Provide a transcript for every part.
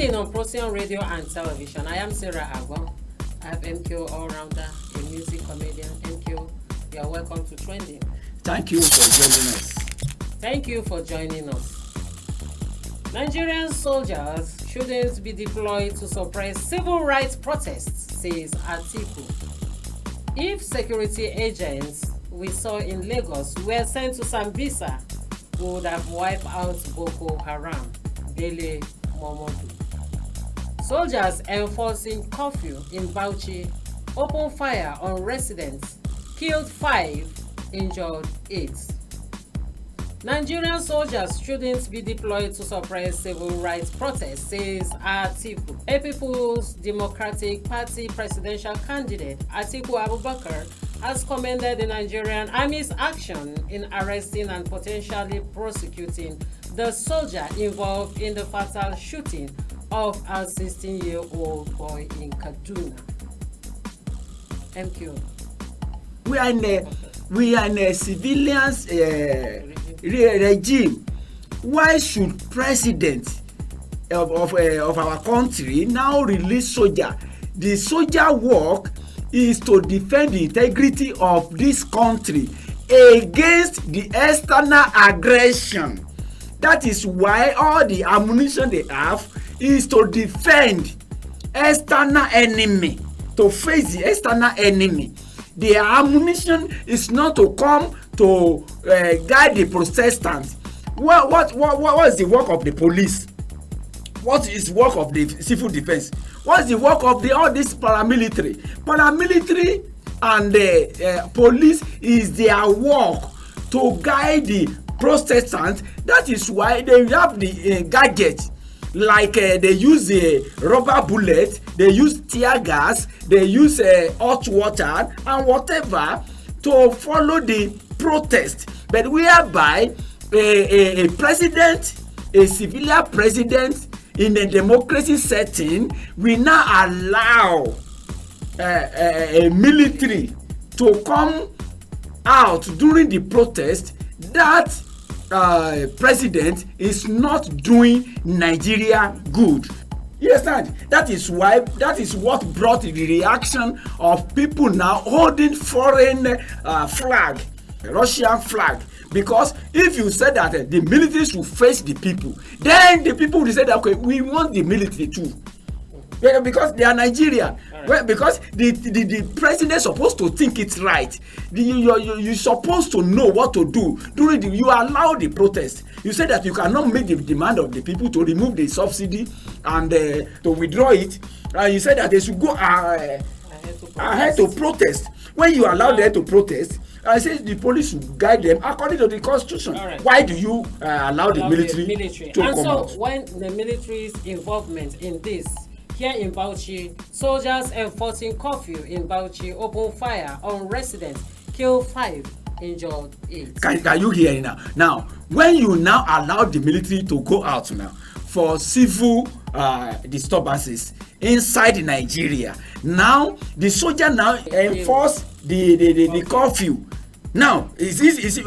Trending on Procyon Radio and Television. I am Sarah Agwon. I have MQ all-rounder, a music comedian. MQ, you are welcome to Trending. Thank you for joining us. Thank you for joining us. Nigerian soldiers shouldn't be deployed to suppress civil rights protests, says Atiku. If security agents we saw in Lagos were sent to Sambisa, we would have wiped out Boko Haram. Dele Momodu. Soldiers enforcing curfew in Bauchi open fire on residents, killed 5, injured 8. Nigerian soldiers shouldn't be deployed to suppress civil rights protests, says Atiku. A People's Democratic Party presidential candidate Atiku Abubakar has commended the Nigerian Army's action in arresting and potentially prosecuting the soldier involved in the fatal shooting of a 16-year-old boy in Kaduna. MQ. We are in a civilians regime. Why should president of our country now release soldier? The soldier work is to defend the integrity of this country against the external aggression. That is why all the ammunition they have is to defend external enemy, to face the external enemy. The ammunition is not to come to guide the protestants. What is the work of the police? What is the work of the civil defense? What's the work of all this paramilitary? Paramilitary and police is their work to guide the protestants. That is why they have the gadgets, like they use a rubber bullet, they use tear gas, they use hot water and whatever to follow the protest. But whereby a president, a civilian president in a democracy setting will now allow a military to come out during the protest. That president is not doing Nigeria good. You understand? That is what brought the reaction of people now holding foreign flag, Russian flag. Because if you said that the military should face the people, then the people will say that, okay, we want the military too. Because they are Nigerian. Right. Well, because the president is supposed to think it's right. You're supposed to know what to do. You allow the protest. You say that you cannot make the demand of the people to remove the subsidy and to withdraw it. You say that they should go ahead to protest. When you allow them to protest, I say the police should guide them according to the constitution. Right. Why do you allow the military to and come so out? When the military's involvement in this, here in Bauchi, soldiers enforcing curfew in Bauchi open fire on residents, kill 5, injured 8. Can you hear it now? Now, when you now allow the military to go out now for civil disturbances inside Nigeria, now the soldier now enforce the curfew. Now,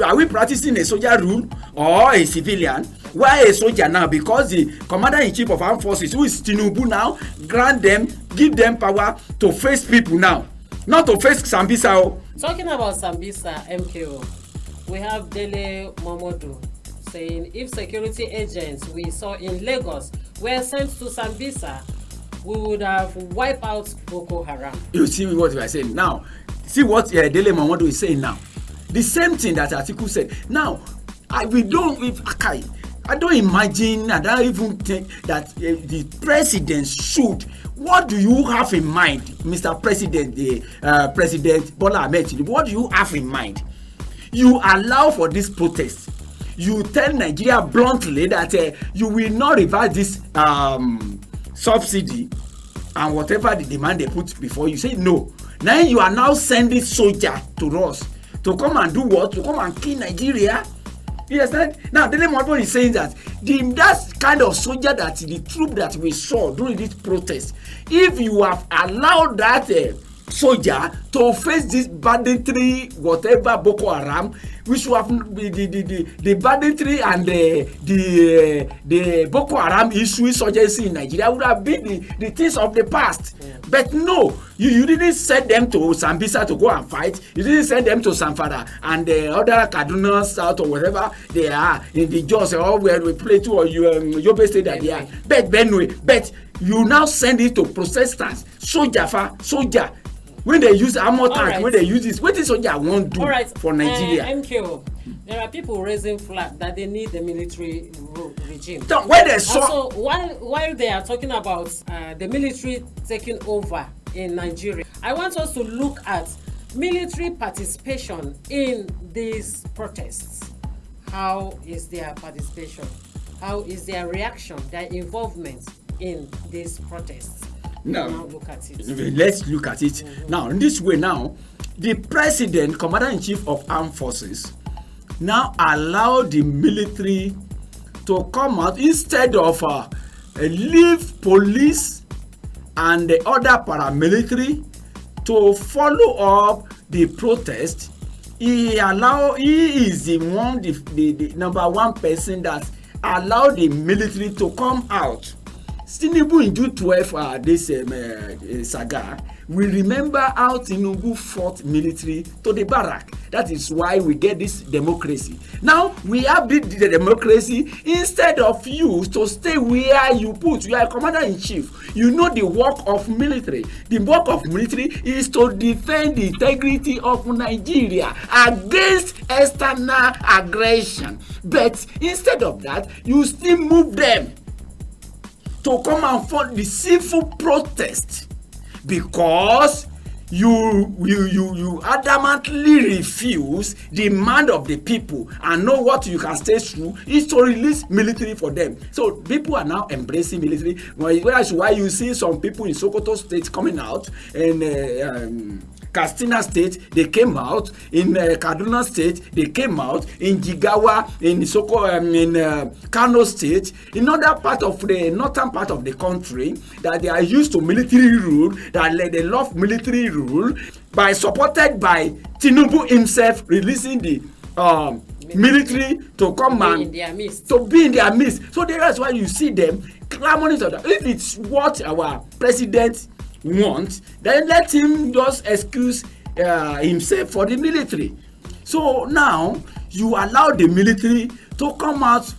are we practicing a soldier rule or a civilian? Why a soldier now? Because the commander-in-chief of armed forces, who is Tinubu now, give them power to face people now, not to face Sambisa. Talking about Sambisa, MKO, we have Dele Momodu saying if security agents we saw in Lagos were sent to Sambisa, we would have wiped out Boko Haram. You see what we are saying now. See what Dele Momodu is saying now. The same thing that Atiku said. Now, I don't imagine, I don't even think that the president should. What do you have in mind, Mr. President, President Bola Ahmed Tinubu? What do you have in mind? You allow for this protest. You tell Nigeria bluntly that you will not reverse this subsidy and whatever the demand they put before you. Say no. Now you are now sending soldier to us to come and do what? To come and kill Nigeria. You understand? Now, Dele Momodu is saying that that kind of soldier, the troop that we saw during this protest, if you have allowed that soldier to face this banditry, whatever Boko Haram, which have the banditry and the Boko Haram issue insurgency in Nigeria would have been the things of the past. Yeah. But no, you didn't send them to Sambisa to go and fight. You didn't send them to Zamfara and the other Kaduna South or wherever they are in the Jos or where we play to or Yobe State that they are. But Benue, but you now send it to protesters, soldier. When they use armor tank, when they use this, what is soldier won't do for Nigeria? MKO, there are people raising flag that they need the military regime. So when they saw, so while they are talking about the military taking over in Nigeria, I want us to look at military participation in these protests. How is their participation? How is their reaction, their involvement in these protests? Now look at it. Let's look at it. Mm-hmm. Now, in this way now, the president, commander-in-chief of armed forces, now allow the military to come out instead of leave police and the other paramilitary to follow up the protest. He is the number one person that allowed the military to come out. Tinubu in June 12 this saga, we remember how Tinubu fought military to the barrack. That is why we get this democracy. Now we have the democracy instead of you to stay where you put. You are a commander-in-chief. You know the work of military. The work of military is to defend the integrity of Nigeria against external aggression. But instead of that, you still move them to come and fund the civil protest because you adamantly refuse the demand of the people and know what you can stay through is to release military for them. So people are now embracing military. That's why you see some people in Sokoto State coming out and Katsina State, they came out. In Kaduna State, they came out. In Jigawa, in Kano State, in other part of the northern part of the country, that they are used to military rule, that they love military rule, supported by Tinubu himself releasing the military to come and be in their midst. So that's why you see them clamoring to that. If it's what our president want, then let him just excuse himself for the military. So now you allow the military to come out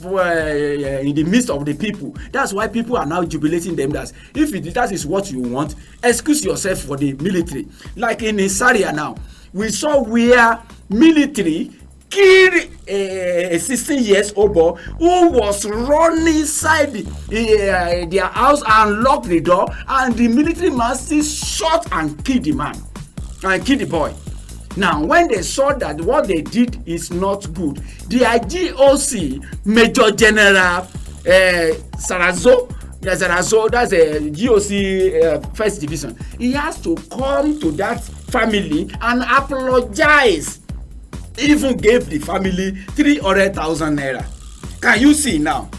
in the midst of the people. That's why people are now jubilating them that if that is what you want, excuse yourself for the military. Like in Zaria now, we saw where military killed a 16 years old boy who was running inside their house and locked the door, and the military man still shot and killed the man and killed the boy. Now when they saw that what they did is not good, the GOC Major General Sarazo, that's a GOC first division, he has to come to that family and apologize. Even gave the family 300,000 naira. Can you see now?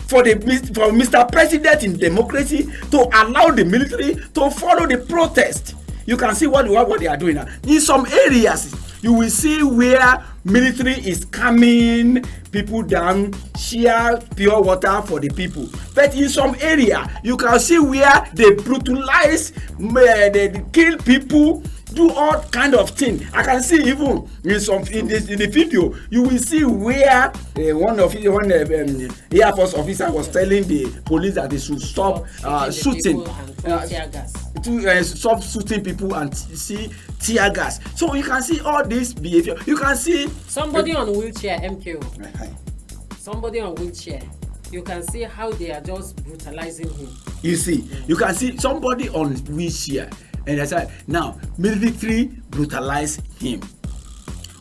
For Mr. President in democracy to allow the military to follow the protest. You can see what they are doing now. In some areas, you will see where military is calming people down, share pure water for the people. But in some area, you can see where they brutalize, they kill people, do all kind of thing. I can see even in the video, you will see where one Air Force officer was telling the police that they should stop shooting, stop shooting people and see tear gas. So you can see all this behavior. You can see somebody on wheelchair, MKO. Somebody on wheelchair. You can see how they are just brutalizing him. You see, you can see somebody on wheelchair. And that's why now military brutalize him.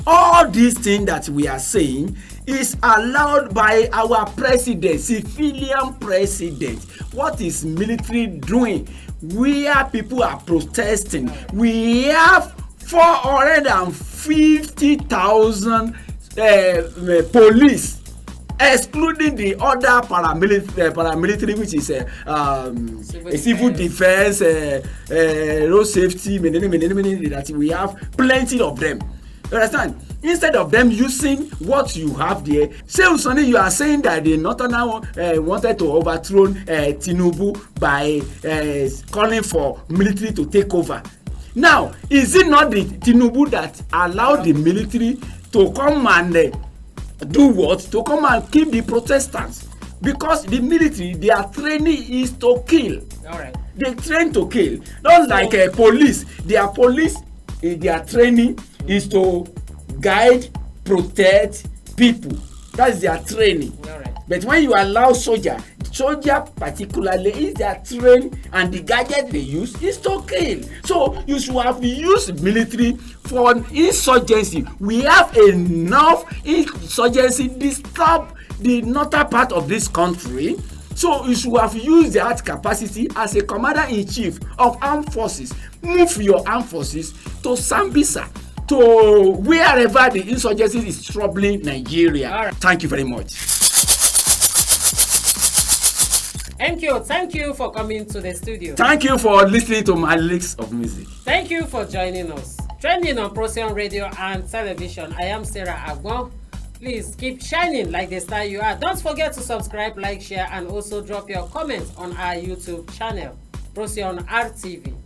All these things that we are saying is allowed by our president, civilian president. What is military doing? Where people are protesting, we have 450,000 police excluding the other paramilitary, which is civil defense, road safety, that we have plenty of them. You understand? Instead of them using what you have there, Sonny, you are saying that the Northerners wanted to overthrow Tinubu by calling for military to take over. Now, is it not the Tinubu that allowed the military to come and do what? To come and kill the Protestants? Because the military, their training is to kill. All right. They train to kill. Not like police. Their training is to guide, protect people. That's their training. All right. But when you allow soldier particularly is their train, and the gadget they use is to kill. So you should have used military for insurgency. We have enough insurgency disturb the northern part of this country. So you should have used that capacity as a commander-in-chief of armed forces. Move your armed forces to Sambisa, to wherever the insurgency is troubling Nigeria. Right. Thank you very much. Thank you for coming to the studio. Thank you for listening to my lyrics of music. Thank you for joining us. Trending on Procyon Radio and Television, I am Sarah Agbon. Please keep shining like the star you are. Don't forget to subscribe, like, share, and also drop your comments on our YouTube channel, Procyon RTV.